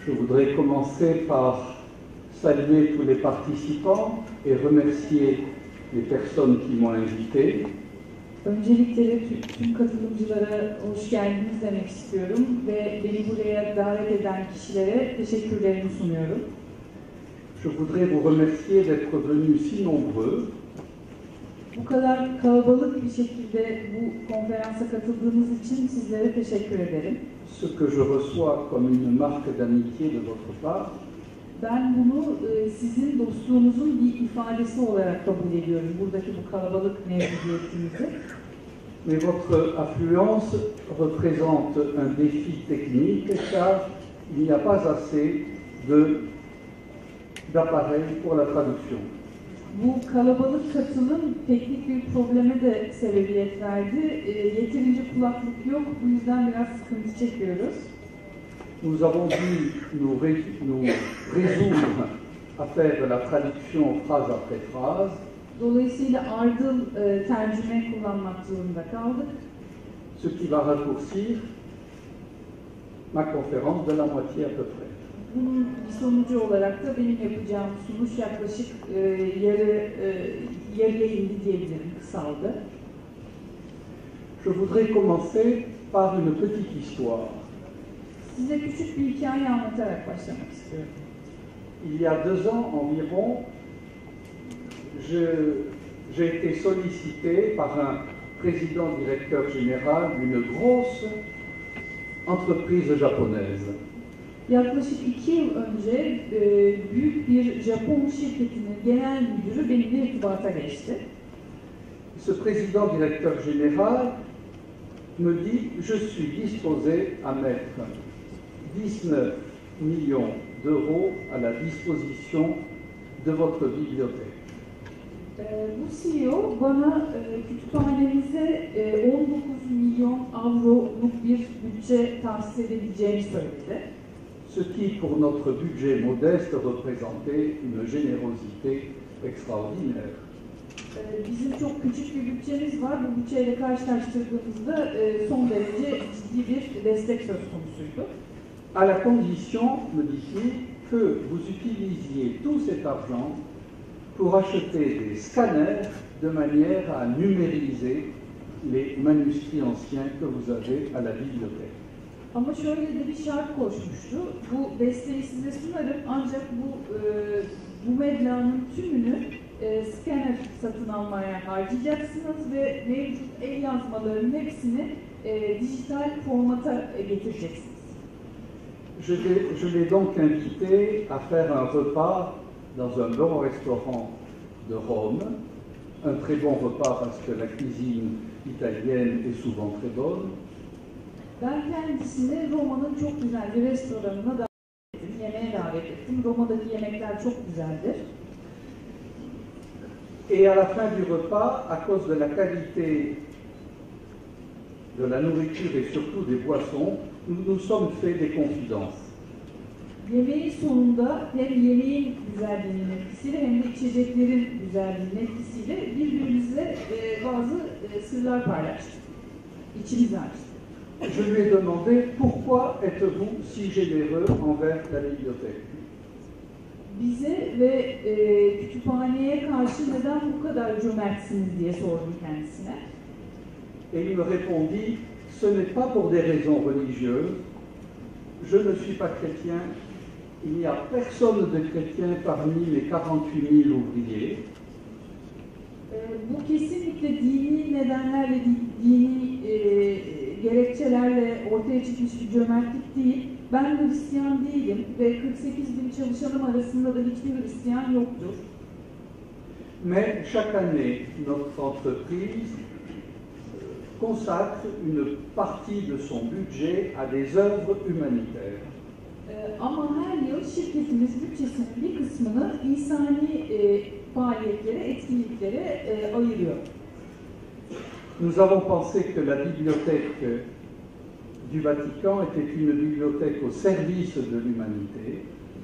Je voudrais commencer par saluer tous les participants et remercier les personnes qui m'ont invité. Öncelikle tüm katılımcılara hoş geldiniz demek istiyorum ve beni buraya davet eden kişilere teşekkürlerimi sunuyorum. Je voudrais vous remercier d'être venus si nombreux. Bu kadar kalabalık bir şekilde bu konferansa katıldığınız için sizlere teşekkür ederim. Ce que je reçois comme une marque d'amitié de votre part. Ben bunu sizin dostluğunuzun bir ifadesi olarak kabul ediyorum. Buradaki bu kalabalık mevcudiyetinizi. Mais votre affluence représente un défi technique car il n'y a pas assez d'appareils pour la traduction. Bu kalabalık katılım teknik bir probleme de sebebiyet verdi. Yeterince kulaklık yok, bu yüzden biraz sıkıntı çekiyoruz. Nous avons dû nous résoudre à faire la traduction phrase après phrase. Dolayısıyla ardıl tercüme kullanmak zorunda kaldık. Ce qui va raccourcir ma conférence de la moitié à peu près. Bunun bir sonucu olarak da benim yapacağım sunuş yaklaşık yarıya indi diyebilirim, kısaldı. Je voudrais commencer par une petite histoire. Size küçük bir hikaye anlatarak başlamak istiyorum. Il y a 2 ans environ, j'ai été sollicité par un président directeur général d'une grosse entreprise japonaise. Yaklaşık 2 yıl önce büyük bir Japon şirketinin genel müdürü benimle irtibata geçti. Ce président directeur général me dit je suis disposé à mettre 19 millions d'euros à la disposition de votre bibliothèque. Bu CEO bana kütüphanemize 19 milyon avroluk bir bütçe tahsis edebileceğini söyledi. Ce qui, pour notre budget modeste, représentait une générosité extraordinaire. Bizim çok küçük bir bütçemiz var. Bu bütçeyle karşılaştırdığımızda son derece ciddi bir destek söz konusuydu. À la condition, me dit-il, que vous utilisiez tout cet argent pour acheter des scanners de manière à numériser les manuscrits anciens que vous avez à la bibliothèque. Ama şöyle de bir şart koşmuştu. Bu desteği size sunarım ancak bu meblağın tümünü scanner satın almaya harcayacaksınız ve mevcut el yazmalarının hepsini dijital formata getireceksiniz. Je l'ai donc invité à faire un repas dans un bon restaurant de Rome. Un très bon repas parce que la cuisine italienne est souvent très bonne. Ben kendisini Roma'nın çok güzel bir restoranına davet ettim, yemeğe davet ettim. Roma'daki yemekler çok güzeldir. Et à la fin du repas, à cause de la qualité de la nourriture et surtout des boissons, nous nous sommes fait des confidences. Yemeğin sonunda hem yemeğin güzelliğinin etkisiyle hem de içeceklerin güzelliğinin etkisiyle birbirimizle bazı sırlar paylaştık. İçimizi açtık. Je lui ai demandé pourquoi êtes-vous si généreux envers la bibliothèque. Bize ve kütüphaneye karşı neden bu kadar cömertsiniz diye sordum kendisine. Et il me répondit, ce n'est pas pour des raisons religieuses, je ne suis pas chrétien, il n'y a personne de chrétien parmi les 48 000 ouvriers. Bu kesinlikle dini nedenlerle, dini gerekçelerle ortaya çıkmış bir cömertlik değil. Ben Hristiyan değilim ve 48 bin çalışanım arasında da hiçbir Hristiyan yoktur. Mais chaque année, notre entreprise consacre une partie de son budget à des œuvres humanitaires. Ama her yıl şirketimiz bütçesinin bir kısmını insani faaliyetlere, etkinliklere ayırıyor. Nous avons pensé que la bibliothèque du Vatican était une bibliothèque au service de l'humanité.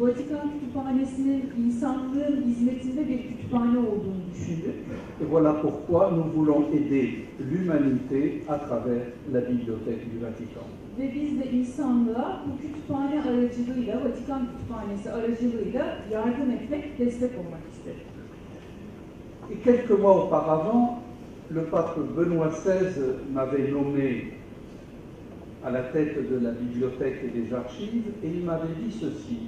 Vatikan Kütüphanesi'nin insanlığın hizmetinde bir kütüphane olduğunu düşündük. Et voilà pourquoi nous voulons aider l'humanité à travers la bibliothèque du Vatican. ve biz de insanlığa bu kütüphane aracılığıyla, Vatikan Kütüphanesi aracılığıyla yardım etmek, destek olmak istedik. Et quelques mois auparavant, le pape Benoît XVI m'avait nommé à la tête de la bibliothèque et des archives, et il m'avait dit ceci.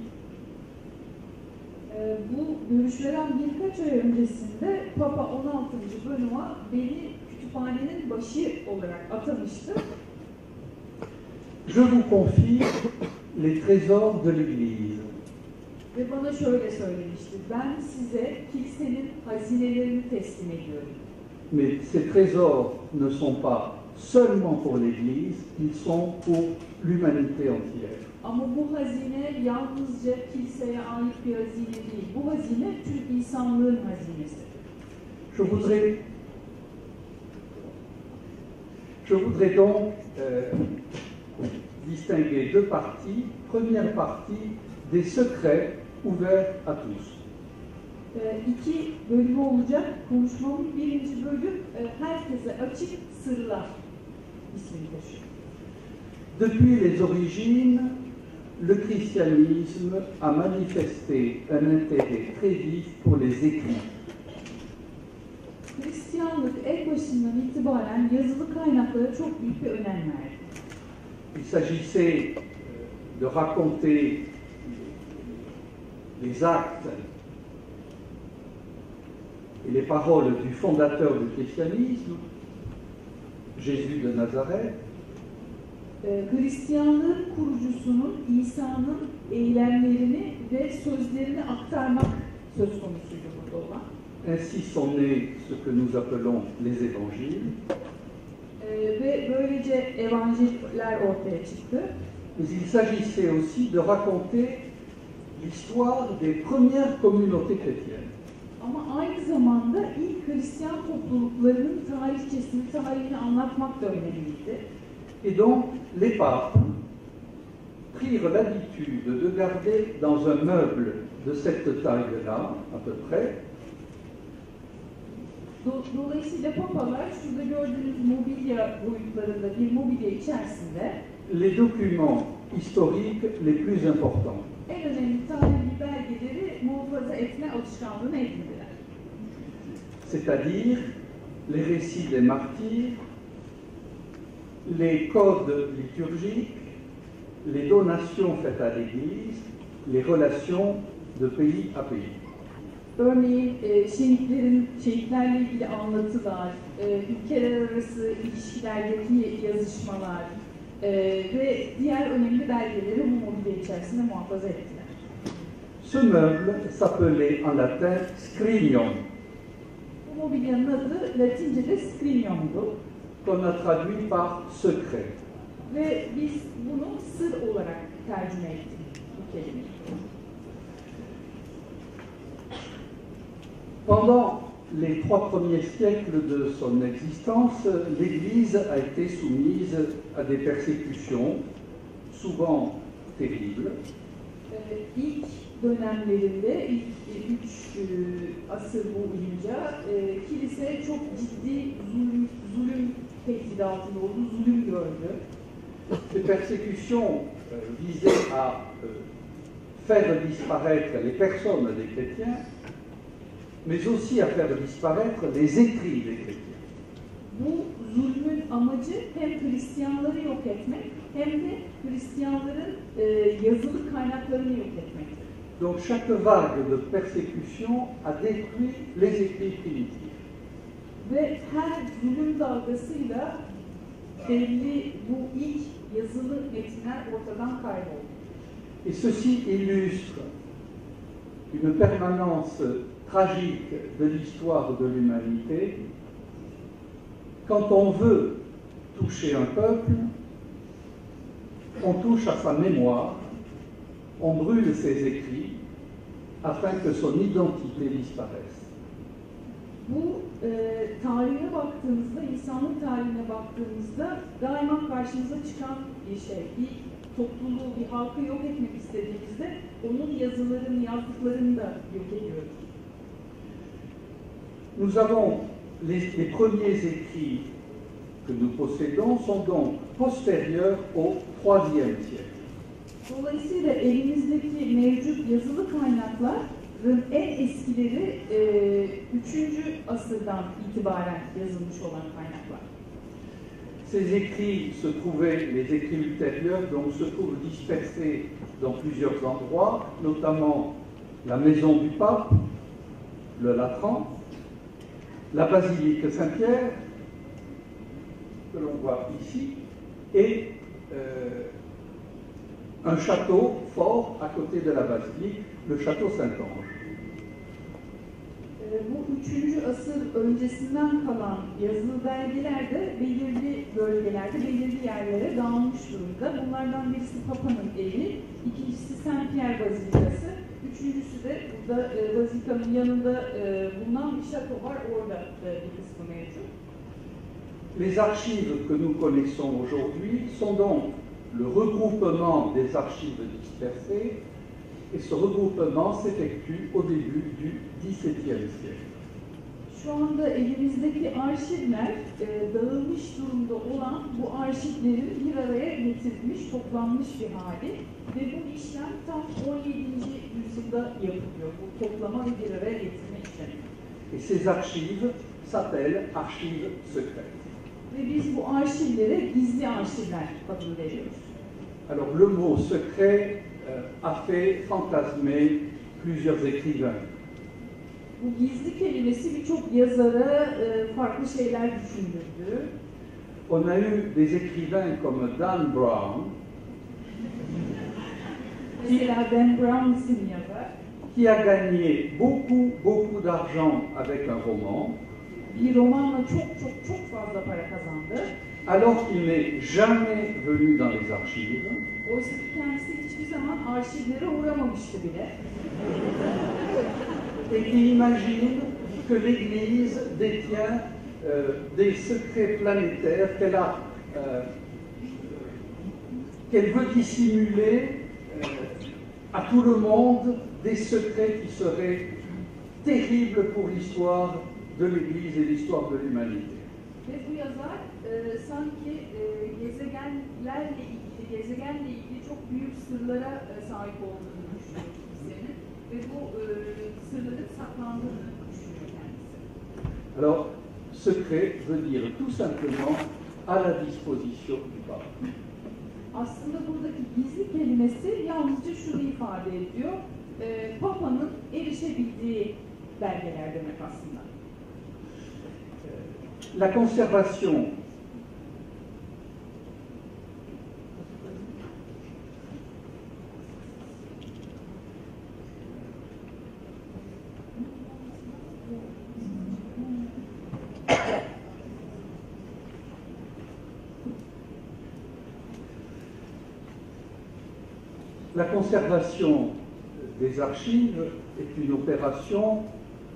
Bu görüşmeden birkaç ay öncesinde Papa 16. Benoît beni kütüphanenin başı olarak atamıştı. Je vous confie les trésors de l'Église. Ve bana şöyle söylemişti, ben size kilisenin hazinelerini teslim ediyorum. Mais ces trésors ne sont pas seulement pour l'Église, ils sont pour l'humanité entière. Ama bu hazine yalnızca kiliseye ait bir hazine değil. Bu hazine tüm insanlığın hazinesi. Je voudrais donc distinguer deux parties. Première partie, des secrets ouverts à tous. İki bölümü olacak konuşmamın. Birinci bölüm herkese açık sırlar ismini taşıyor. Depuis les origines, le christianisme a manifesté un intérêt très vif pour les écrits. Hristiyanlık en başından itibaren yazılı kaynaklara çok büyük bir önem verdi. Il s'agissait de raconter les actes et les paroles du fondateur du christianisme, Jésus de Nazareth. Hristiyanlığın kurucusunun, İsa'nın eylemlerini ve sözlerini aktarmak söz konusuydu burada olan. Ainsi sont nés ce que nous appelons les évangiles. Ve böylece evangeller ortaya çıktı. Mais il s'agissait aussi de raconter l'histoire des premières communautés chrétiennes. Ama aynı zamanda ilk Hristiyan topluluklarının tarihini anlatmak da önemliydi. Et donc, les papes prirent l'habitude de garder dans un meuble de cette taille-là, à peu près, Dolayısıyla papalar şurada gördüğünüz mobilya boyutlarında bir mobilya içerisinde les documents historiques les plus importants. en önemli tarihi belgeleri muhafaza etme alışkanlığını edindiler. C'est-à-dire les récits des martyrs, les codes liturgiques, les donations faites à l'Église, les relations de pays à pays. Örneğin şehitlerle ilgili anlatılar, ülkeler arası ilişkilerdeki yazışmalar ve diğer önemli belgeleri bu mobilya içerisinde muhafaza ettiler. Ce meuble s'appelait en latin scrinium, Bu mobilyanın adı Latince'de scrinium'du qu'on a traduit par secret. ve biz bunu sır olarak tercüme ettik bu kelimeyi. Pendant les 3 premiers siècles de son existence, l'Église a été soumise à des persécutions, souvent terribles. İlk dönemlerinde, ilk 3 asır boyunca kilise çok ciddi zulüm tehdidi altında oldu, zulüm gördü. Ces persécutions visaient à faire disparaître les personnes des chrétiens, mais aussi à faire disparaître les écrits des chrétiens. Bu zulmün amacı hem Hristiyanları yok etmek hem de Hristiyanların yazılı kaynaklarını yok etmekti. Donc chaque vague de persécution a détruit les écrits primitifs. Ve her zulüm dalgasıyla belli bu ilk yazılı metinler ortadan kayboldu. Et ceci illustre une permanence tragique de l'histoire de l'humanité. Quand on veut toucher un peuple, on touche à sa mémoire, on brûle ses écrits afin que son identité disparaisse. Bu tarihine baktığımızda, insanlık tarihine baktığımızda daima karşımıza çıkan bir şey. Bir topluluğu, bir halkı yok etmek istediğimizde onun yazılarını, yazdıklarını da yok ediyoruz. Nous avons les premiers écrits que nous possédons sont donc postérieurs au IIIe siècle. Dolayısıyla elimizdeki mevcut yazılı kaynakların en eskileri 3. asırdan itibaren yazılmış olan kaynaklar. Ces écrits se trouvaient, les écrits ultérieurs, donc se trouvent dispersés dans plusieurs endroits, notamment la maison du pape, le Latran, la basilique Saint-Pierre, que l'on voit ici, et un château fort à côté de la basilique, le château Saint-Ange. Bu 3. asır öncesinden kalan yazılı belgeler de belirli bölgelerde, belirli yerlere dağılmış durumda. Bunlardan birisi Papa'nın evi, ikincisi Saint-Pierre Bazilikası, üçüncüsü de burada Bazilikanın yanında bulunan bir şato var, orada bir kısmı mevcut. Les archives que nous connaissons aujourd'hui sont donc le regroupement des archives dispersées, et ce regroupement s'effectue au début du XVIIe siècle. Şu anda elimizdeki arşivler dağılmış durumda olan bu arşivlerin bir araya getirilmiş, toplanmış bir hali ve bu işlem tam 17. yüzyılda yapılıyor. Bu toplama ve bir araya getirme işlemi. Et ces archives s'appellent archives secrètes. Ve biz bu arşivlere gizli arşivler adını veriyoruz. Alors le mot secret a fait fantasmer plusieurs écrivains. Bu gizli kelimesi birçok yazara farklı şeyler düşündürdü. On a eu des écrivains comme Dan Brown, Mesela Dan Brown isimli yazar, qui a gagné beaucoup d'argent avec un roman, bir romanla çok fazla para kazandı. alors qu'il n'est jamais venu dans les archives, Oysa ki kendisi hiçbir zaman arşivlere uğramamıştı bile. et qui imagine que l'Église détient des secrets planétaires qu'elle veut dissimuler à tout le monde, des secrets qui seraient terribles pour l'histoire de l'Église et l'histoire de l'humanité. Ve bu yazar sanki gezegenle ilgili çok büyük sırlara sahip olduğunu düşünüyor kimsenin ve bu sırların saklandığını düşünüyor kendisi. Alors, secret veut dire tout simplement à la disposition du pape. Aslında buradaki gizli kelimesi yalnızca şunu ifade ediyor, Papa'nın erişebildiği belgeler demek aslında. La conservation La conservation des archives est une opération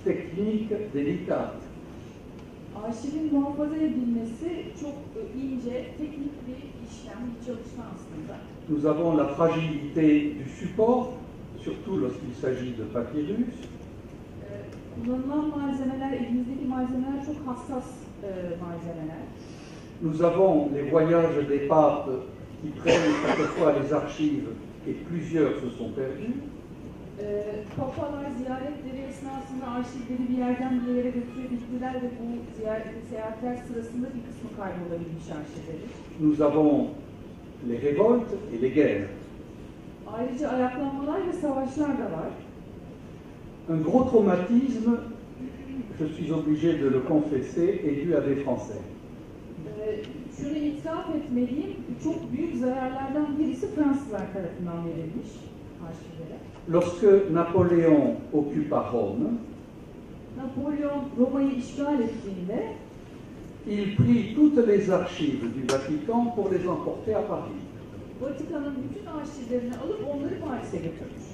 technique délicate. Arşivin muhafaza edilmesi çok ince, teknik bir işlem, bir çalışma aslında. Nous avons la fragilité du support, surtout lorsqu'il s'agit de papyrus. Kullanılan malzemeler, elimizdeki malzemeler çok hassas malzemeler. Nous avons les voyages des papes qui prennent quelquefois les archives et plusieurs se sont perdus. Papalar ziyaretleri esnasında arşivleri bir yerden bir yere götürebildiler ve bu seyahatler sırasında bir kısmı kaybolabilmiş arşivleri. Nous avons les révoltes et les guerres. Ayrıca ayaklanmalar ve savaşlar da var. Un gros traumatisme, je suis obligé de le confesser, est dû à des Français. Şunu itiraf etmeliyim, çok büyük zararlardan birisi Fransızlar tarafından verilmiş arşivlere. Lorsque Napoléon occupa Rome, Napolyon Roma'yı işgal ettiğinde il prit toutes les archives du Vatican pour les emporter à Paris, Vatikan'ın bütün arşivlerini alıp onları Paris'e götürmüş.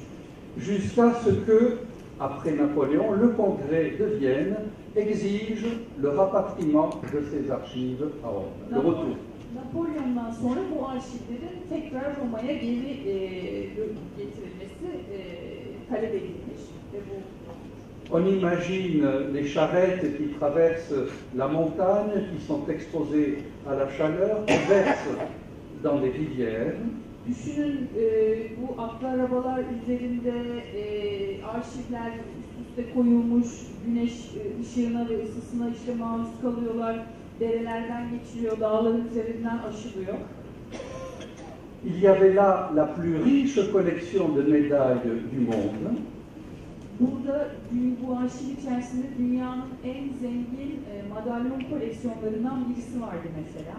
jusqu'à ce que, après Napoléon, le Congrès de Vienne exige le rapatriement de ces archives à Rome, le retour. Napolyon'dan sonra bu arşivlerin tekrar Roma'ya geri getirilmesi talep edilmiş ve bu On imagine les charrettes qui traversent la montagne, qui sont exposées à la chaleur, qui versent dans des rivières, Düşünün bu atlı arabalar üzerinde arşivler üst üste koyulmuş, güneş ışığına ve ısısına işte maruz kalıyorlar, derelerden geçiliyor, dağların üzerinden aşılıyor. il y avait là la plus riche collection de médailles du monde. Burada bu arşiv içerisinde dünyanın en zengin madalyon koleksiyonlarından birisi vardı mesela.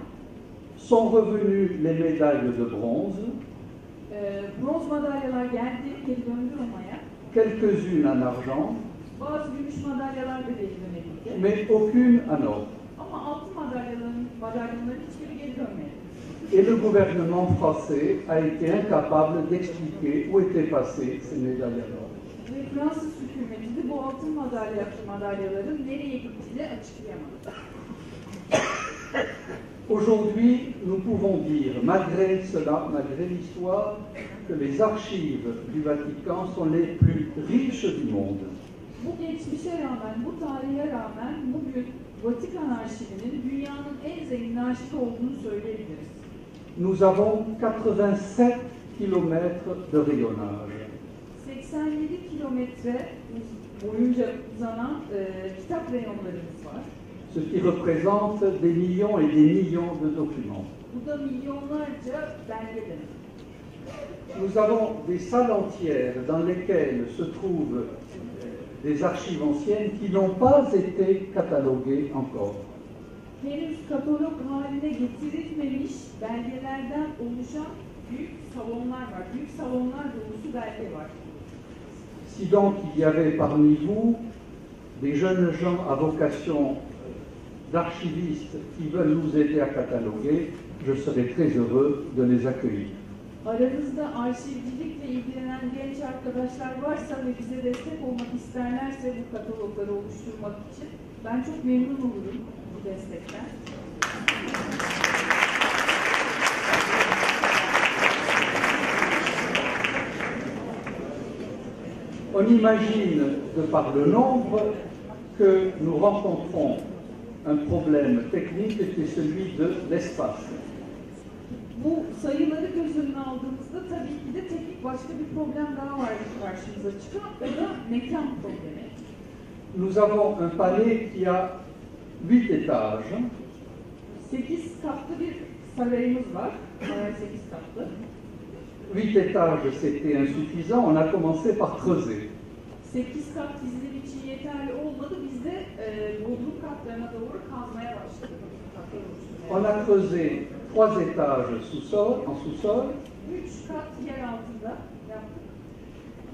Sont revenues les médailles de bronze, Bronz madalyalar geldi, geri döndü Roma'ya. quelques-unes en argent, Bazı gümüş madalyalar da geri dönebildi. mais aucune en or. Ama altın madalyonların hiçbiri geri dönmedi. Et le gouvernement français a été incapable d'expliquer où étaient passées ces médailles en or. Ve Fransız hükümeti de bu altın madalyaların nereye gittiğini açıklayamadı. Aujourd'hui, nous pouvons dire, malgré cela, malgré l'histoire, que les archives du Vatican sont les plus riches du monde. Bu geçmişe rağmen, bu tarihe rağmen bugün Vatikan arşivinin dünyanın en zengin arşivi olduğunu söyleyebiliriz. Nous avons 87 kilomètres de rayonnage. 87 kilometre boyunca uzanan kitap reyonlarımız var. Ce qui représente des millions et des millions de documents. Bu da milyonlarca belge demek. Nous avons des salles entières dans lesquelles se trouvent des archives anciennes qui n'ont pas été cataloguées encore. Henüz katalog haline getirilmemiş belgelerden oluşan büyük salonlar var. Büyük salonlar dolusu belge var. Si donc il y avait parmi vous des jeunes gens à vocation d'archivistes qui veulent nous aider à cataloguer, je serai très heureux de les accueillir. Aranızda arşivcilikle ilgilenen genç arkadaşlar varsa ve bize destek olmak isterlerse bu katalogları oluşturmak için ben çok memnun olurum bu destekten. On imagine, de par le nombre, que nous rencontrons un problème technique qui est celui de l'espace. Bu sayıları göz önüne aldığımızda tabii ki de teknik başka bir problem daha var karşımıza çıkan, o da mekan problemi. Nous avons un palais qui a 8 étages. 8 katlı bir sarayımız var, 8 katlı. 8 étages, c'était insuffisant, on a commencé par creuser. 8 kat bizler için yeterli olmadı, biz de bodrum katlarına doğru kazmaya başladık. On a creusé 3 étages sous-sol, en sous-sol. 3 kat yer altında yaptık.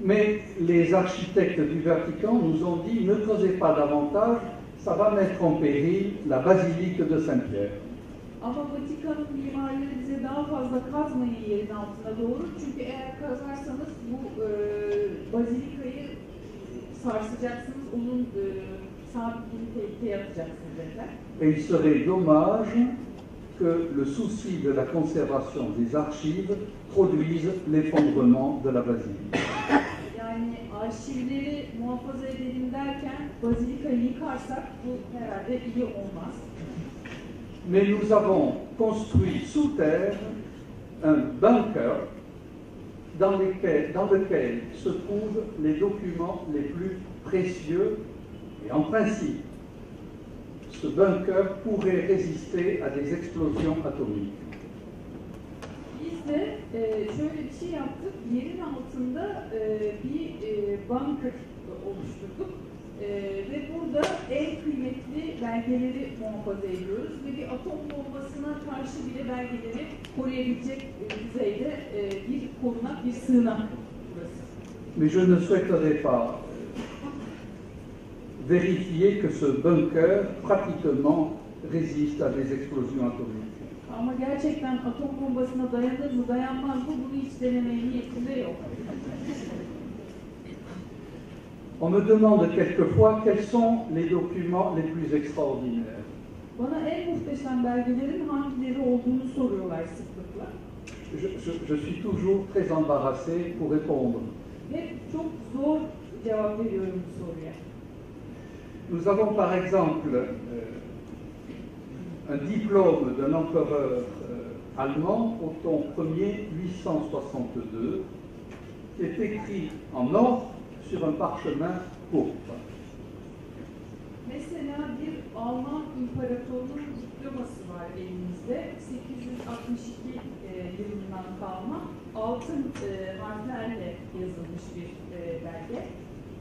Mais les architectes du Vatican nous ont dit ne creusez pas davantage, ça va mettre en péril la basilique de Saint-Pierre. Ama Vatikan'ın mimarları bize daha fazla kazmayın yerin altına doğru. Çünkü eğer kazarsanız bu bazilikayı sarsacaksınız, onun sabitliğini tehlikeye atacaksınız dediler. Et il serait dommage que le souci de la conservation des archives produise l'effondrement de la basilique. Yani arşivleri muhafaza edelim derken bazilikayı yıkarsak bu herhalde iyi olmaz. Mais nous avons construit sous terre un bunker dans lequel se trouvent les documents les plus précieux. Et en principe, ce bunker pourrait résister à des explosions atomiques. Biz de şöyle bir şey yaptık, yerin altında bir bunker oluşturduk. Ve burada en kıymetli belgeleri muhafaza ediyoruz ve bir atom bombasına karşı bile belgeleri koruyabilecek düzeyde bir korunak, bir sığınak burası. Mais je ne souhaiterais pas vérifier que ce bunker pratiquement résiste à des explosions atomiques. Ama gerçekten atom bombasına dayanır mı, dayanmaz mı bunu hiç denemeye niyetinde yok. On me demande quelquefois quels sont les documents les plus extraordinaires. Bana en muhteşem belgelerin hangileri olduğunu soruyorlar sıklıkla. Je suis toujours très embarrassé pour répondre. Hep çok zor cevap veriyorum bu soruya. Nous avons par exemple un diplôme d'un empereur allemand au tome premier 862, qui est écrit en or sur un parchemin pourpre. Mesela bir Alman imparatorluğu diploması var elimizde. 862 yılından kalma altın harflerle yazılmış bir belge.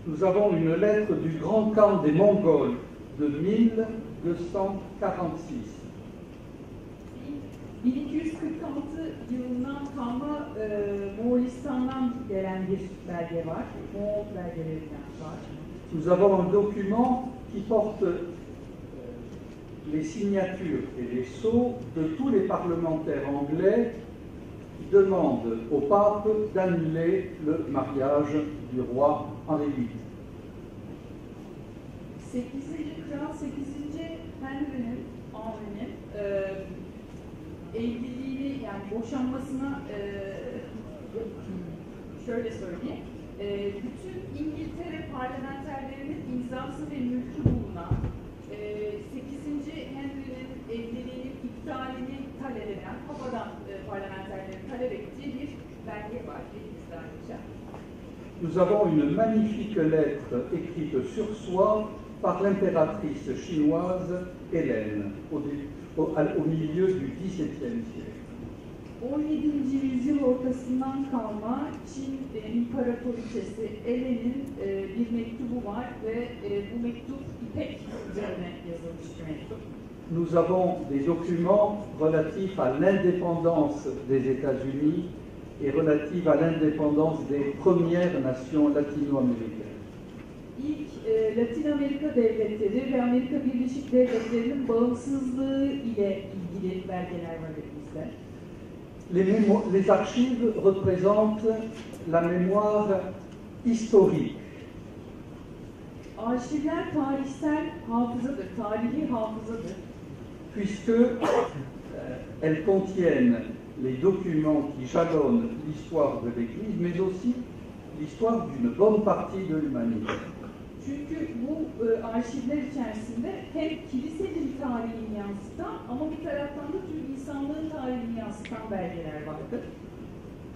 Nous avons une lettre du Grand Khan des Mongols de 1246. 1246 yılından kalma Moğolistan'dan gelen bir belge var. Moğol belgelerinden var. Nous avons un document qui porte les signatures et les sceaux de tous les parlementaires anglais qui demandent au pape d'annuler le mariage du roi Henri VIII. 8. Kral 8. Henry'nin evliliğini yani boşanmasına şöyle söyleyeyim. Bütün İngiltere parlamenterlerinin imzası ve mülkü bulunan 8. Henry'nin evliliğinin iptalini talep eden Papa'dan parlamenterlerin talep ettiği bir belge var. Nous avons une magnifique lettre écrite sur soie par l'impératrice chinoise Hélène au milieu du XVIIe siècle. 17. yüzyıl ortasından kalma Çin İmparatoriçesi Helen'in bir mektubu var ve bu mektup ipek üzerine yazılmış bir mektup. Nous avons des documents relatifs à l'indépendance des États-Unis et relatifs à l'indépendance des premières nations latino-américaines. İlk Latin Amerika devletleri ve Amerika Birleşik Devletleri'nin bağımsızlığı ile ilgili belgeler var elimizde. Les archives représentent la mémoire historique. Arşivler tarihsel hafızadır, tarihi hafızadır. Puisque elles contiennent les documents qui jalonnent l'histoire de l'Église, mais aussi l'histoire d'une bonne partie de l'humanité. Çünkü bu arşivler içerisinde hem kilisenin tarihini yansıtan ama bir taraftan da tüm insanlığın tarihini yansıtan belgeler vardır.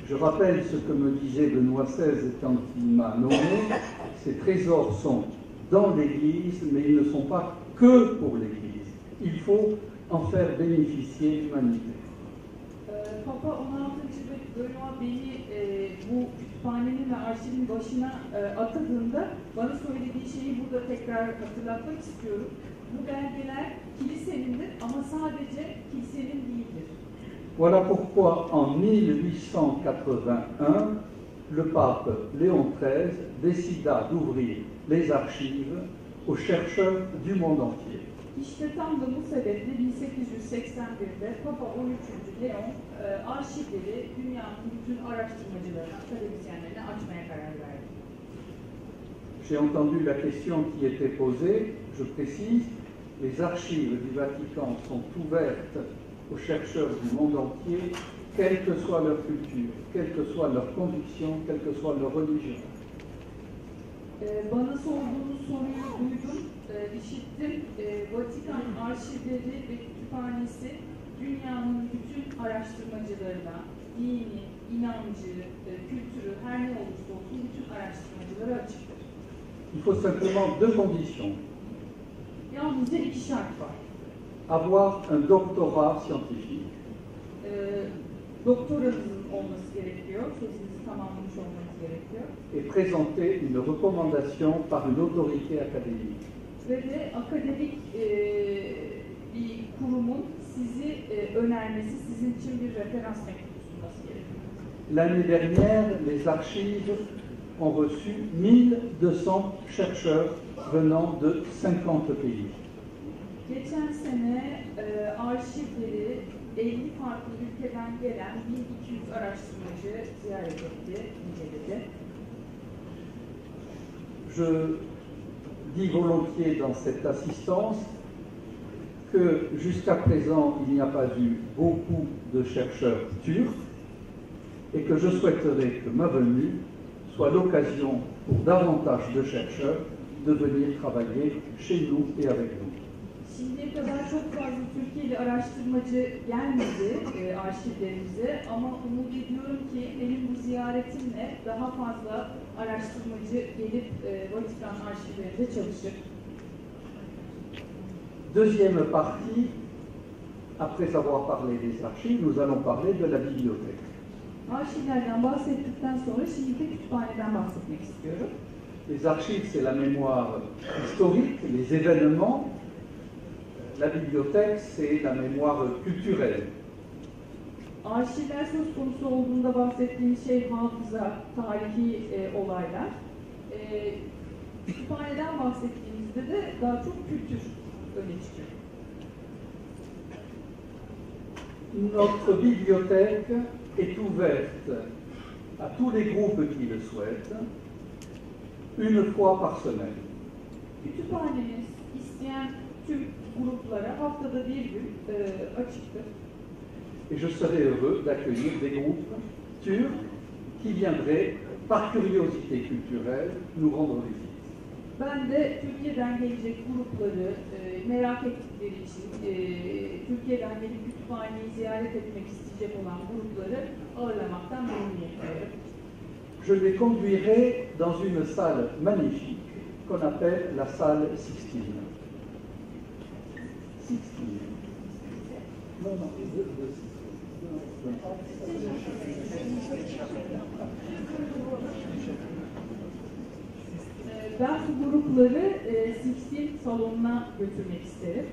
Je rappelle ce que me disait Benoît XVI quand il m'a nommé. Ces trésors sont dans l'Église, mais ils ne sont pas que pour l'Église. Il faut en faire bénéficier l'humanité. Papa 16. Benoît beni bu kütüphanenin ve arşivin başına atadığında bana söylediği şeyi burada tekrar hatırlatmak istiyorum. Bu belgeler kilisenindir ama sadece kilisenin değildir. Voilà pourquoi en 1881, le pape Léon XIII décida d'ouvrir les archives aux chercheurs du monde entier. İşte tam da bu sebeple 1881'de Papa 13. Leon arşivleri dünyanın bütün araştırmacılarına, akademisyenlerine açmaya karar verdi. J'ai entendu la question qui était posée, je précise, les archives du Vatican sont ouvertes aux chercheurs du monde entier, quelle que soit leur culture, quelle que soit leur conviction, quelle que soit leur religion. Bana sorduğunuz soruyu duydum, işittim. Vatikan arşivleri ve kütüphanesi dünyanın bütün araştırmacılarına, dini, inancı, kültürü, her ne olursa olsun bütün araştırmacılara açıktır. Il faut simplement deux conditions. Yalnızca iki şart var. Avoir un doctorat scientifique Doktoranızın olması gerekiyor, tezinizi tamamlamış olmanız gerekiyor. et présenter une recommandation par une autorité académique. Ve de akademik bir kurumun sizi önermesi, sizin için bir referans mektubu sunması gerekiyor. L'année dernière, les archives ont reçu 1200 chercheurs venant de 50 pays. Geçen sene arşivleri 50 farklı ülkeden gelen 1200 araştırmacı ziyaret etti, inceledi. Je dis volontiers dans cette assistance que jusqu'à présent, il n'y a pas eu beaucoup de chercheurs turcs et que je souhaiterais que ma venue soit l'occasion pour davantage de chercheurs de venir travailler chez nous et avec nous. Şimdiye kadar çok fazla Türkiye'li araştırmacı gelmedi arşivlerimize ama umut ediyorum ki benim bu ziyaretimle daha fazla araştırmacı gelip Vatikan arşivlerinde çalışır. Deuxième partie, après avoir parlé des archives, nous allons parler de la bibliothèque. Arşivlerden bahsettikten sonra şimdi de kütüphaneden bahsetmek istiyorum. Les archives, c'est la mémoire historique, les événements. La bibliothèque, c'est la mémoire culturelle. Arşivler söz konusu olduğunda bahsettiğim şey hafıza, tarihi olaylar. Kütüphaneden bahsettiğimizde de daha çok kültür öne çıkıyor. Notre bibliothèque est ouverte à tous les groupes qui le souhaitent, une fois par semaine. Kütüphanemiz isteyen tüm gruplara haftada bir gün açıktır. Et je serais heureux d'accueillir des groupes turcs qui viendraient, par curiosité culturelle, nous rendre visite. Ben de Türkiye'den gelecek grupları merak ettikleri için, Türkiye'den gelip kütüphaneyi ziyaret etmek isteyecek olan grupları ağırlamaktan memnuniyet duyarım. Je les conduirai dans une salle magnifique qu'on appelle la salle Sixtine. Sixtine. Non, non, Ben bu grupları Sixtine salonuna götürmek isterim.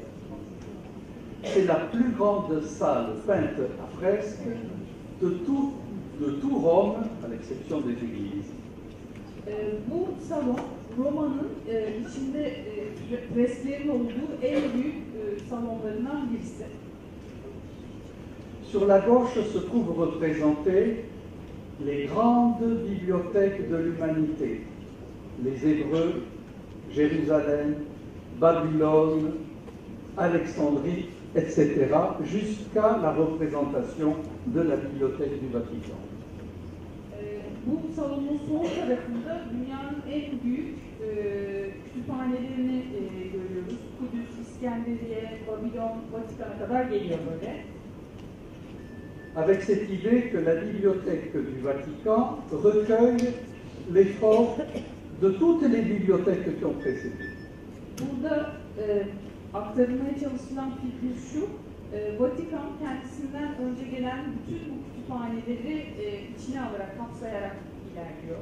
C'est la plus grande salle peinte à fresque de tout Rome, à l'exception des églises. Bu salon Roma'nın içinde fresklerin olduğu en büyük salonlarından birisi. Sur la gauche se trouvent représentées les grandes bibliothèques de l'humanité, les Hébreux, Jérusalem, Babylone, Alexandrie, etc., jusqu'à la représentation de la bibliothèque du Vatican. Bu salonun sol tarafında dünyanın en büyük kütüphanelerini görüyoruz. Kudüs, İskenderiye, Babilon, Vatikan'a kadar geliyor böyle. Avec cette idée que la bibliothèque du Vatican recueille l'effort de toutes les bibliothèques qui ont précédé. Burada aktarılmaya çalışılan fikir şu, Vatikan kendisinden önce gelen bütün bu kütüphaneleri içine alarak, kapsayarak ilerliyor.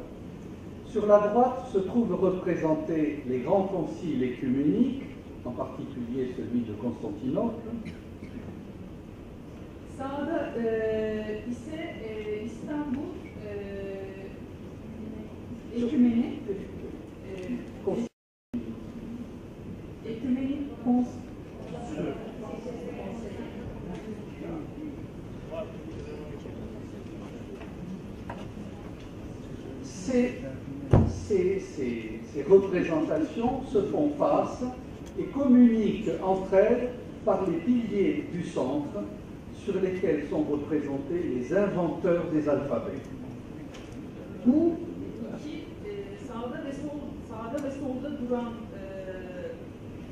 Sur la droite se trouvent représentés les grands conciles écuméniques, en particulier celui de Constantinople. Sağda ise İstanbul ekümeni Ces représentations se font face et communiquent entre elles par les piliers du centre sur lesquels sont représentés les inventeurs des alphabets. Bu iki sağda ve solda duran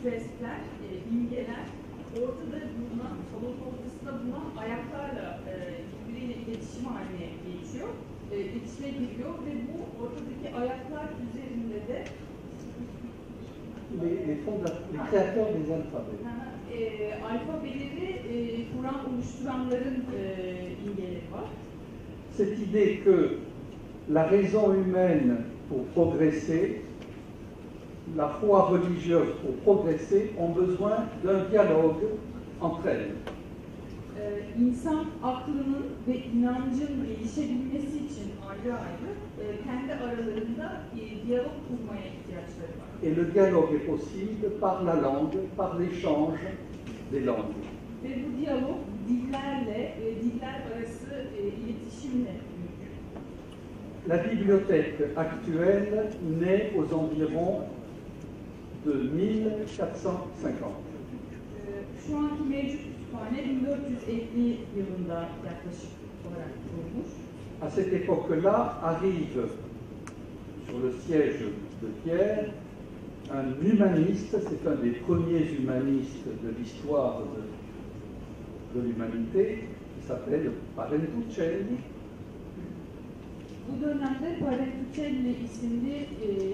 freskler, imgeler, ortada bulunan, salon ortasında bulunan ayaklarla birbiriyle iletişim haline geçiyor, iletişime giriyor ve bu ortadaki ayaklar üzerinde de les créateurs des alphabets. Alfabeleri oluşturanların imgeleri var. Cette idée que la raison humaine pour progresser, la foi religieuse pour progresser ont besoin d'un dialogue entre elles. İnsan aklının ve inancın gelişebilmesi için ayrı ayrı kendi aralarında diyalog kurmaya ihtiyaçları var. Et le dialogue est possible par la langue, par l'échange des langues. Ve bu diyalog dillerle, diller arası iletişimle mümkün. La bibliothèque actuelle naît aux environs de 1450. Şu anki mevcut kütüphane 1450 yılında yaklaşık olarak kurulmuş. À cette époque-là arrive sur le siège de Pierre un humaniste, c'est un des premiers humanistes de l'histoire de l'humanité, qui s'appelle Parentuccelli. Bu dönemde Parentuccelli isimli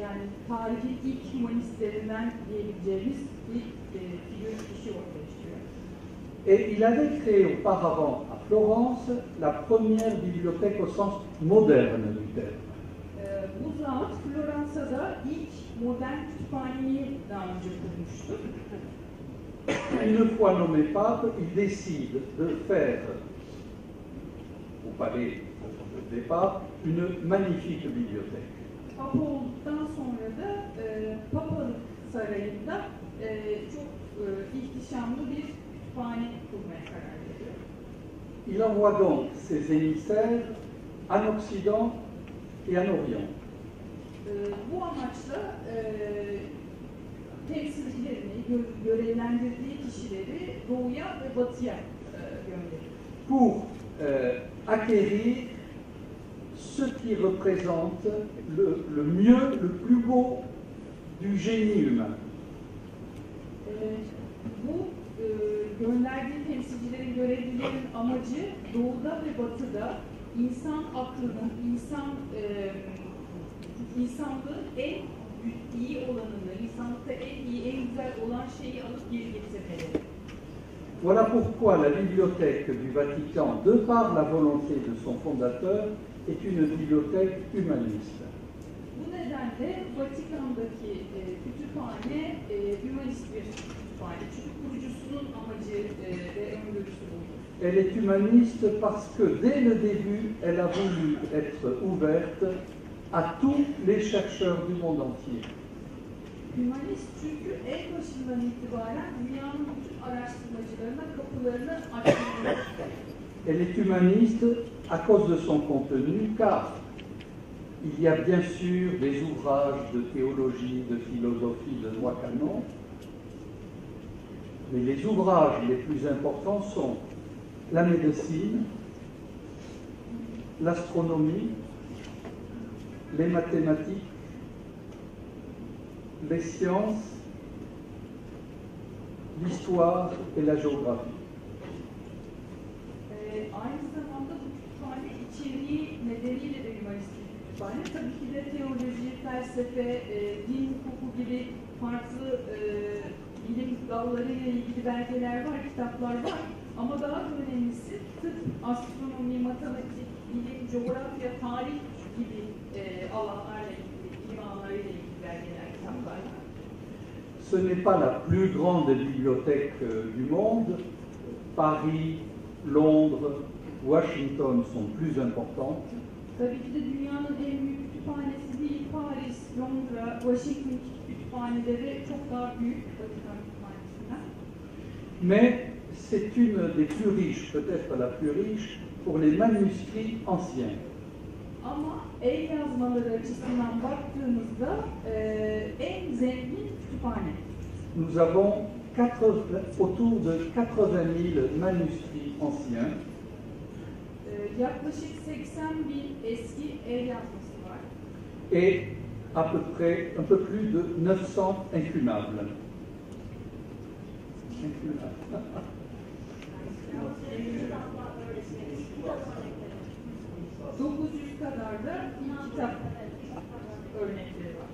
yani tarihin ilk humanistlerinden diyebileceğimiz bir figür kişi ortaya çıkıyor. Et il avait créé auparavant à Florence la première bibliothèque au sens moderne du terme. Bu zat Floransa'da ilk modern kütüphaneyi daha önce kurmuştu. Une fois nommé pape, il décide de faire au palais des papes une magnifique bibliothèque. Papa olduktan sonra da Papalık Sarayı'nda çok ihtişamlı bir kütüphane kurmaya karar veriyor. Il envoie donc ses émissaires en Occident et en Orient. Bu amaçla temsilcilerini, görevlendirdiği kişileri doğuya ve batıya gönderiyor. Pour acquérir ce qui représente le mieux, le plus beau du génie humain. Bu gönderdiği temsilcilerin, görevlilerin amacı doğuda ve batıda insan aklının, insanlığın en iyi olanını, insanlıkta en iyi, en güzel olan şeyi alıp geri getirmeleri. Voilà pourquoi la bibliothèque du Vatican, de par la volonté de son fondateur, est une bibliothèque humaniste. Bu nedenle Vatikan'daki kütüphane hümanist bir kütüphane. Çünkü kurucusunun amacı ve öngörüsü buydu. Elle est humaniste parce que dès le début, elle a voulu être ouverte à tous les chercheurs du monde entier. Hümanist çünkü en başından itibaren dünyanın bütün araştırmacılarına kapılarını açmayı. Elle est humaniste à cause de son contenu, car il y a bien sûr des ouvrages de théologie, de philosophie, de droit canon, mais les ouvrages les plus importants sont la médecine, l'astronomie, les mathématiques, les sciences, l'histoire et la géographie. Aynı zamanda bu kütüphane içeriği nedeniyle de hümanist bir kütüphane. Tabii ki de teoloji, felsefe, din hukuku gibi farklı bilim dallarıyla ilgili belgeler var, kitaplar var. Ama daha da önemlisi tıp, astronomi, matematik, bilim, coğrafya, tarih gibi alanlarla ilgili, bilim alanlarıyla ilgili belgeler, kitaplar var. Ce n'est pas la plus grande bibliothèque du monde. Paris, Londres, Washington sont plus importantes. Tabii ki de dünyanın en büyük kütüphanesi değil, Paris, Londra, Washington kütüphaneleri çok daha büyük Vatikan kütüphanesinden. Mais c'est une des plus riches, peut-être la plus riche, pour les manuscrits anciens. Ama el yazmaları açısından baktığımızda en zengin kütüphane. Nous avons autour de 80 000 manuscrits anciens. Yaklaşık 80.000 eski el yazması var. Et à peu près un peu plus de 900 incunables. 900 kadar da kitap örnekleri var.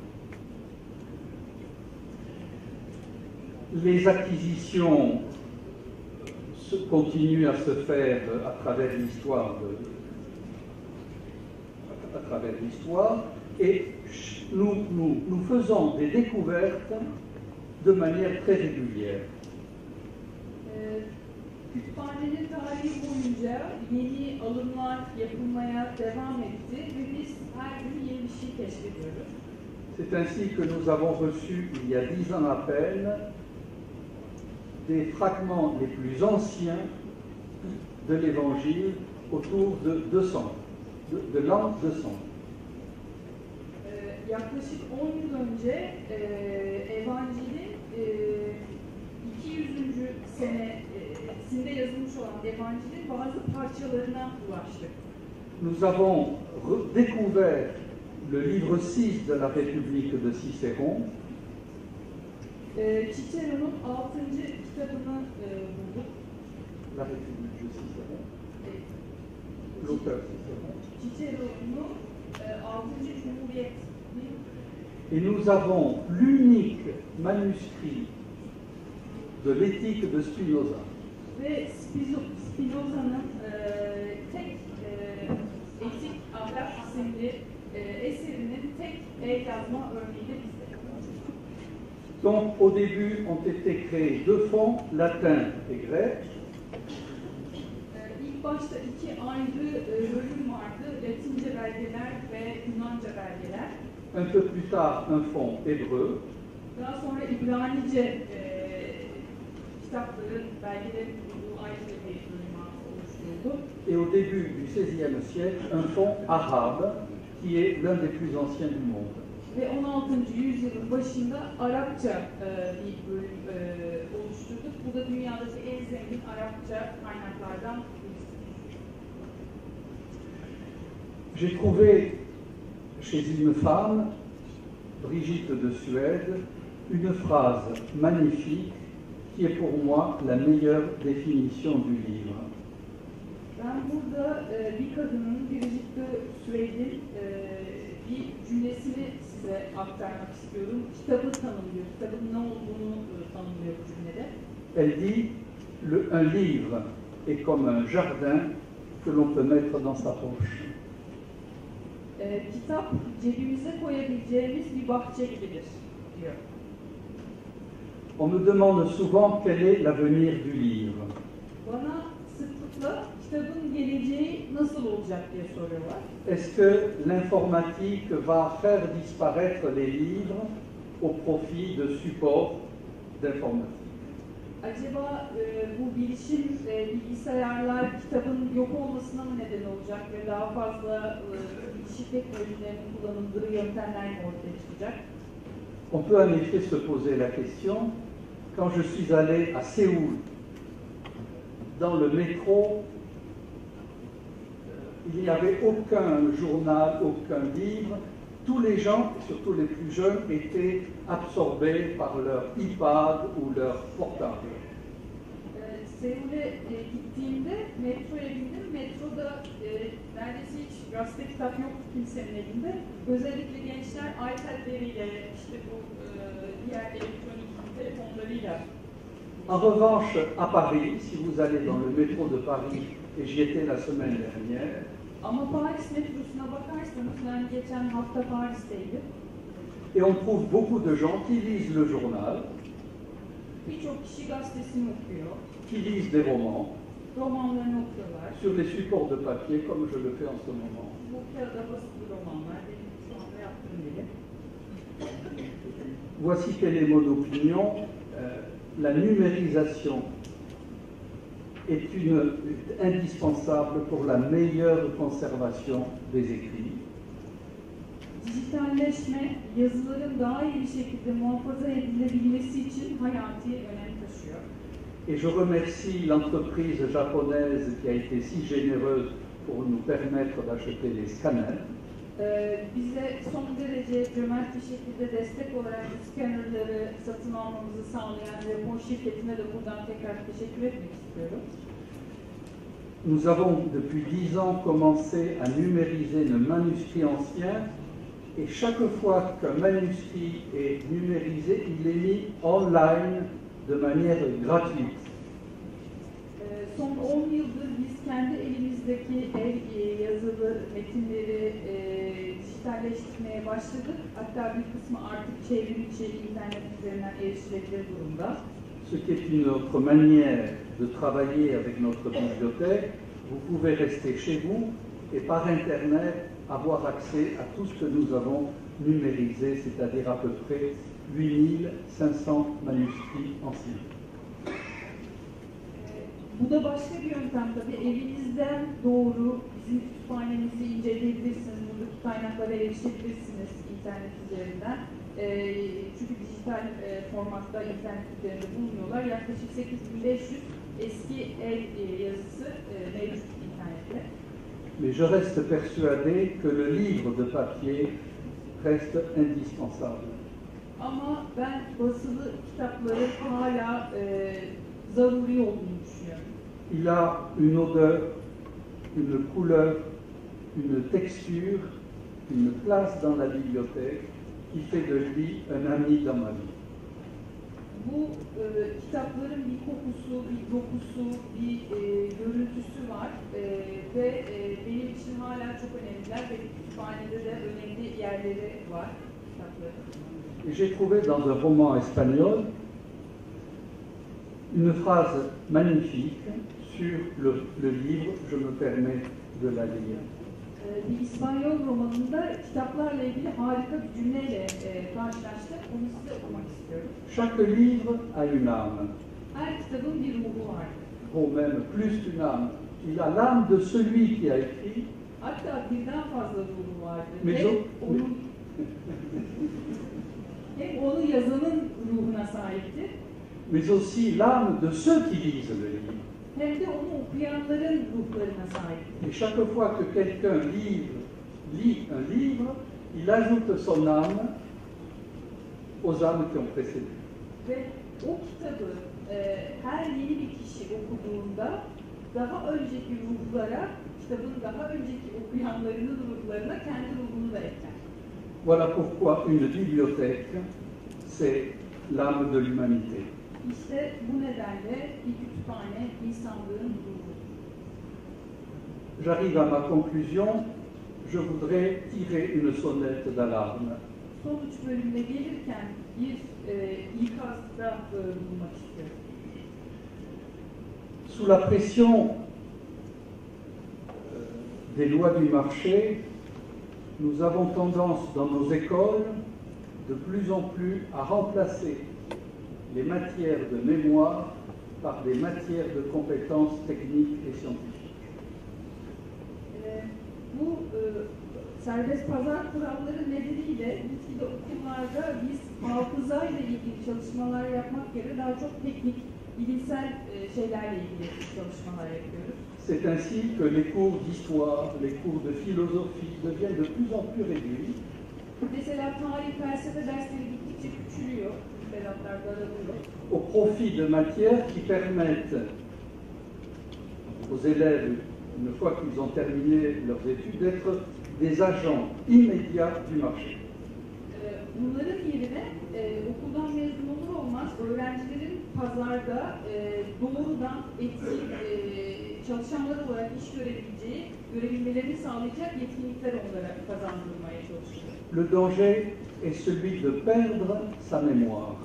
Les acquisitions continuent à se faire à travers l'histoire et nous faisons des découvertes de manière très régulière. Kütüphanenin tarihi boyunca yeni alımlar yapılmaya devam etti ve biz her gün yeni bir şey keşfediyoruz. C'est ainsi que nous avons reçu, il y a 10 ans à peine, des fragments les plus anciens de l'Évangile autour de 200, de l'an 200. Yaklaşık 10 yıl önce Evangel'in 200. senesinde yazılmış olan Evangel'in bazı parçalarına ulaştık. Nous avons découvert le livre 6 de la République de Cicéron. Cicero'nun 6. kitabını bulduk. La République de Cicéron. L'auteur Cicéron. Cicero'nun 6. Cumhuriyet. Et nous avons l'unique manuscrit de l'éthique de Spinoza. Ve Spinoza'nın tek etik ahlak isimli eserinin tek el yazma örneği de bizde. Donc au début ont été créés deux fonds, latin et grec. İlk başta iki ayrı bölüm vardı. Latince belgeler ve Yunanca belgeler. Un peu plus tard, un fond hébreu. Daha sonra İbranice kitapların, belgelerin bulunduğu ayrıca bir bölüm oluşturuldu. Et au début du XVIe siècle, un fond arabe qui est l'un des plus anciens du monde. Ve 16. yüzyılın başında Arapça bir bölüm oluşturduk. Bu da dünyadaki en zengin Arapça kaynaklardan birisi. J'ai trouvé chez une femme, Brigitte de Suède, une phrase magnifique qui est pour moi la meilleure définition du livre. Ben burada bir kadının, Brigitte Suède'in bir cümlesini size aktarmak istiyorum. Kitabı tanımlıyor, kitabın ne olduğunu tanımlıyor bu cümlede. Elle dit, un livre est comme un jardin que l'on peut mettre dans sa poche. Kitap cebimize koyabileceğimiz bir bahçe gibidir diyor. On me demande souvent quel est l'avenir du livre. Bana sıklıkla kitabın geleceği nasıl olacak diye soruyorlar. Est-ce que l'informatique va faire disparaître les livres au profit de supports d'informatique? Acaba bu bilişim, bilgisayarlar kitabın yok olmasına mı neden olacak ve daha fazla bilişim teknolojilerinin kullanıldığı yöntemler mi ortaya çıkacak? On peut en effet se poser la question, quand je suis allé à Séoul, dans le métro, il n'y avait aucun journal, aucun livre. Tous les gens, surtout les plus jeunes, étaient absorbés par leur iPad ou leur portable. Seul'e gittiğimde metroya bindim. Metroda neredeyse hiç gazete kitap yoktu kimsenin elinde. Özellikle gençler iPad'leriyle, işte bu diğer elektronik telefonlarıyla. En revanche, à Paris, si vous allez dans le métro de Paris, et j'y étais la semaine dernière, Ama Paris metrosuna bakarsanız, ben geçen hafta Paris'teydim. et on trouve beaucoup de gens qui lisent le journal, Birçok kişi gazetesini okuyor, qui lisent des romans, romanlarını okuyorlar. sur des supports de papier, comme je le fais en ce moment. Bu kağıda basılı romanlar, benim şu anda yaptığım gibi. Voici quelle est mon opinion. La numérisation est indispensable pour la meilleure conservation des écrits. Dijitalleşme, yazıların daha iyi bir şekilde muhafaza edilebilmesi için hayati önem taşıyor. Et je remercie l'entreprise japonaise qui a été si généreuse pour nous permettre d'acheter les scanners. Bize son derece cömert bir şekilde destek olarak scannerları satın almamızı sağlayan Japon şirketine de buradan tekrar teşekkür etmek istiyorum. Nous avons depuis 10 ans commencé à numériser nos manuscrits anciens et chaque fois qu'un manuscrit est numérisé, il est mis online de manière gratuite. Son 10 yıldır biz kendi elimizdeki yazılı metinleri dijitalleştirmeye başladık. Hatta bir kısmı artık çevrim içi internet üzerinden erişilebilir durumda. Ce qui est une autre manière de travailler avec notre bibliothèque. Vous pouvez rester chez vous et par Internet avoir accès à tout ce que nous avons numérisé, c'est-à-dire à peu près 8500 manuscrits anciens. Bu da başka bir yöntem tabii. Evinizden doğru bizim kütüphanemizi inceleyebilirsiniz. Buradaki kaynaklara erişebilirsiniz internet üzerinden. Çünkü dijital formatta internet üzerinde bulunuyorlar. Yaklaşık 8500 eski el yazısı mevcut internette. Mais je reste persuadé que le livre de papier reste indispensable. Ama ben basılı kitapların hala zaruri olduğunu düşünüyorum. Il a une odeur, une couleur, une texture, une place dans la bibliothèque qui fait de lui un ami dans ma vie. Bu kitapların bir kokusu, bir dokusu, bir görüntüsü var ve benim için hala çok önemliler ve kütüphanede de önemli yerleri var kitapların. Et j'ai trouvé dans un roman espagnol une phrase magnifique sur le livre, je me permets de la lire. Bir İspanyol romanında kitaplarla ilgili harika bir cümleyle karşılaştım. Onu size okumak istiyorum. Chaque livre a une âme, Her kitabın bir ruhu vardır. ou même plus qu'une âme. Il a l'âme de celui qui a écrit, Hatta birden fazla ruhu vardır. Mais Hem onu yazanın ruhuna sahiptir, mais aussi l'âme de ceux qui lisent le livre. hem de onu okuyanların ruhlarına sahiptir. Et chaque fois que quelqu'un lit un livre, il ajoute son âme aux âmes qui ont précédé. Ve o kitabı her yeni bir kişi okuduğunda daha önceki ruhlara, kitabın daha önceki okuyanlarının ruhlarına kendi ruhunu da ekler. Voilà pourquoi une bibliothèque, c'est l'âme de l'humanité. İşte bu nedenle bir kütüphane insanlığın ruhu. J'arrive à ma conclusion, je voudrais tirer une sonnette d'alarme. Sonuç bölümüne gelirken bir ikazda bulunmak istiyorum. Sous la pression des lois du marché, nous avons tendance dans nos écoles de plus en plus à remplacer les matières de mémoire par des matières de compétences techniques et scientifiques. Bu serbest pazar kuralları nedeniyle gitgide okullarda biz hafızayla ilgili çalışmalar yapmak yerine daha çok teknik, bilimsel şeylerle ilgili çalışmalar yapıyoruz. C'est ainsi que les cours d'histoire, les cours de philosophie deviennent de plus en plus réduits. Mesela tarih, felsefe dersleri gittikçe küçülüyor, müfredatlar daralıyor. Au profit de matières qui permettent aux élèves, une fois qu'ils ont terminé leurs études, d'être des agents immédiats du marché. Bunların yerine okuldan mezun olur olmaz öğrencilerin pazarda doğrudan etkin çalışanlar olarak iş görebilmelerini sağlayacak yetkinlikler onlara kazandırmaya çalışıyor. Le danger est celui de perdre sa mémoire.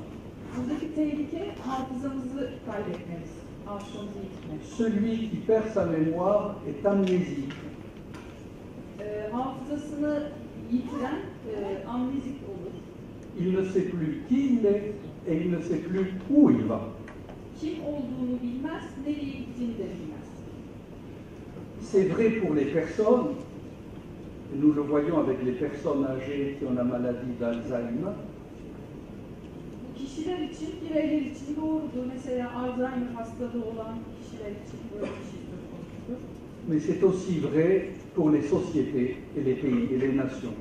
Buradaki tehlike hafızamızı kaybetmemiz, hafızamızı yitirmek. Celui qui perd sa mémoire est amnésique. Hafızasını yitiren amnezik olur. Il ne sait plus qui il est et il ne sait plus où il va. Kim olduğunu bilmez, nereye gittiğini de bilmez. C'est vrai pour les personnes, et nous le voyons avec les personnes âgées qui ont la maladie d'Alzheimer. Bu kişiler için, bireyler için doğrudur. Mesela Alzheimer hastalığı olan kişiler için böyle bir şey söz konusudur. Mais c'est aussi vrai pour les sociétés et les pays et les nations.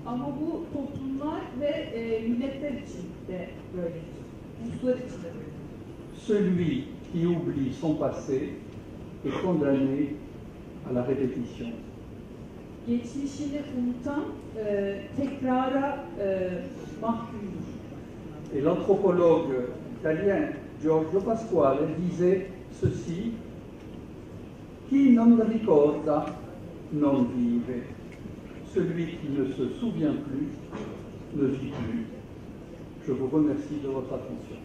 Ama bu toplumlar ve milletler için de böyledir. Uluslar için de böyledir. Celui qui oublie son passé est condamné à la répétition. Geçmişini unutan tekrara mahkumdur. Et l'anthropologue italien Giorgio Pasquale disait ceci: Qui non ricorda non vive. Celui qui ne se souvient plus ne vit plus. Je vous remercie de votre attention.